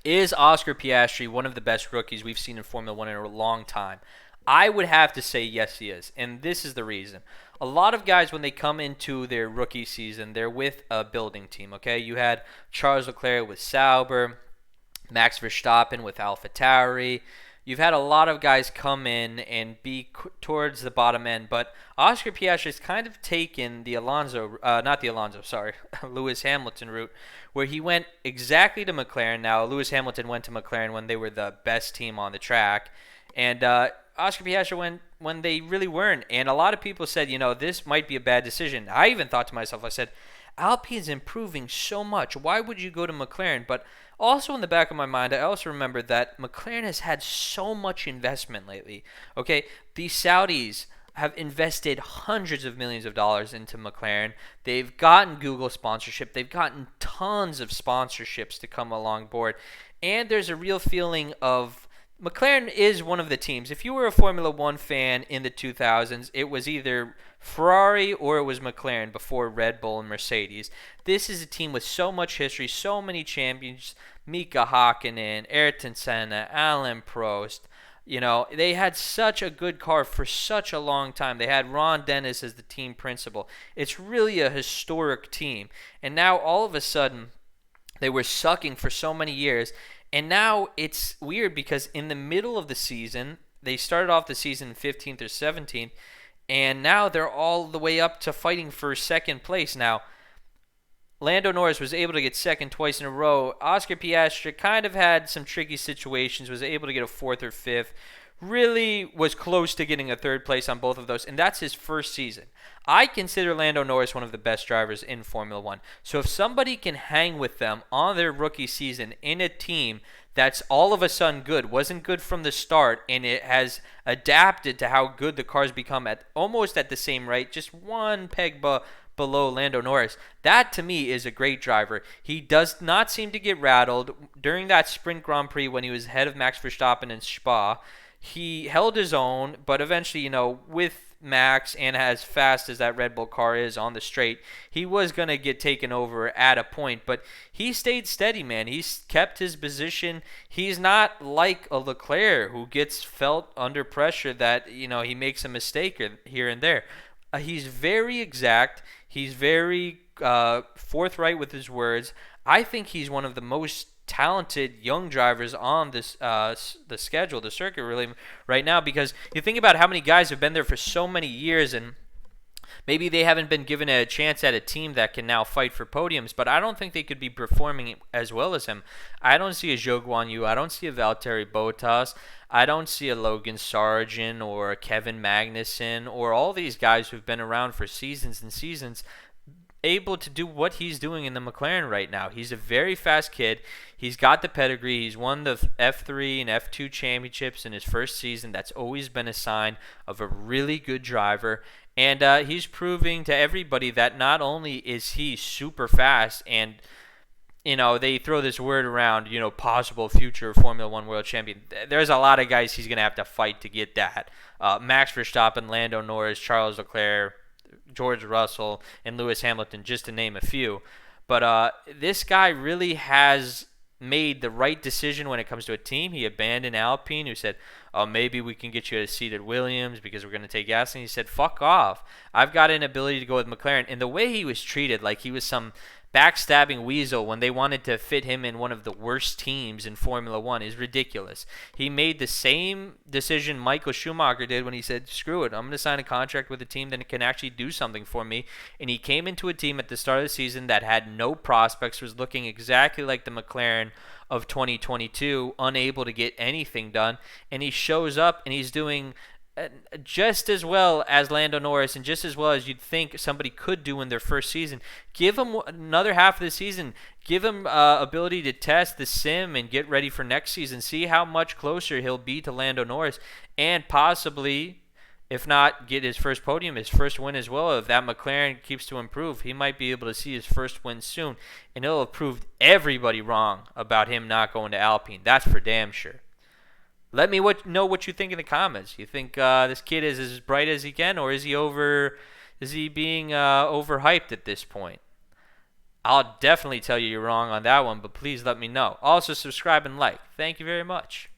Is Oscar Piastri one of the best rookies we've seen in Formula One in a long time? I would have to say yes, he is. And this is the reason. A lot of guys, when they come into their rookie season, they're with a building team, okay? You had Charles Leclerc with Sauber, Max Verstappen with AlphaTauri. You've had a lot of guys come in and be towards the bottom end, but Oscar Piastri has kind of taken the Lewis Hamilton route, where he went exactly to McLaren. Now, Lewis Hamilton went to McLaren when they were the best team on the track, and Oscar Piastri went when they really weren't. And a lot of people said, this might be a bad decision. I even thought to myself, I said, Alpine's improving so much. Why would you go to McLaren? But also in the back of my mind, I also remember that McLaren has had so much investment lately. Okay, the Saudis have invested hundreds of millions of dollars into McLaren. They've gotten Google sponsorship. They've gotten tons of sponsorships to come along board. And there's a real feeling of McLaren is one of the teams. If you were a Formula One fan in the 2000s, it was either Ferrari or it was McLaren before Red Bull and Mercedes. This is a team with so much history, so many champions. Mika Hakkinen, Ayrton Senna, Alain Prost. They had such a good car for such a long time. They had Ron Dennis as the team principal. It's really a historic team. And now all of a sudden, they were sucking for so many years. And now it's weird because in the middle of the season, they started off the season 15th or 17th, and now they're all the way up to fighting for second place. Now, Lando Norris was able to get second twice in a row. Oscar Piastri kind of had some tricky situations, was able to get a fourth or fifth. Really was close to getting a third place on both of those, and that's his first season. I consider Lando Norris one of the best drivers in Formula One. So if somebody can hang with them on their rookie season in a team that's all of a sudden good, wasn't good from the start, and it has adapted to how good the cars become at almost at the same rate, just one peg below Lando Norris. That, to me, is a great driver. He does not seem to get rattled. During that sprint Grand Prix when he was ahead of Max Verstappen in Spa, he held his own, but eventually, with Max and as fast as that Red Bull car is on the straight, he was going to get taken over at a point, but he stayed steady, man. He's kept his position. He's not like a Leclerc who gets felt under pressure that, he makes a mistake here and there. He's very exact. He's very forthright with his words. I think he's one of the most talented young drivers on this the schedule, the circuit really right now, because you think about how many guys have been there for so many years and maybe they haven't been given a chance at a team that can now fight for podiums, but I don't think they could be performing as well as him. I don't see a Zhou Guanyu. I don't see a Valtteri Bottas. I don't see a Logan Sargent or a Kevin Magnussen or all these guys who've been around for seasons and seasons able to do what he's doing in the McLaren right now. He's a very fast kid. He's got the pedigree. He's won the F3 and F2 championships in his first season. That's always been a sign of a really good driver. And he's proving to everybody that not only is he super fast and they throw this word around, possible future Formula One world champion. There's a lot of guys he's going to have to fight to get that. Max Verstappen, Lando Norris, Charles Leclerc, George Russell, and Lewis Hamilton, just to name a few. But this guy really has made the right decision when it comes to a team. He abandoned Alpine, who said, maybe we can get you a seat at Williams because we're going to take gas. And he said, fuck off. I've got an ability to go with McLaren. And the way he was treated, like he was some backstabbing weasel when they wanted to fit him in one of the worst teams in Formula One is ridiculous. He made the same decision Michael Schumacher did when he said, screw it, I'm going to sign a contract with a team that can actually do something for me. And he came into a team at the start of the season that had no prospects, was looking exactly like the McLaren of 2022, unable to get anything done. And he shows up and he's doing just as well as Lando Norris and just as well as you'd think somebody could do in their first season. Give him another half of the season. Give him ability to test the sim and get ready for next season. See how much closer he'll be to Lando Norris and possibly, if not get his first podium, his first win as well. If that McLaren keeps to improve, he might be able to see his first win soon. And it'll have proved everybody wrong about him not going to Alpine. That's for damn sure. Let me know what you think in the comments. You think this kid is as bright as he can, or is he being overhyped at this point? I'll definitely tell you you're wrong on that one, but please let me know. Also, subscribe and like. Thank you very much.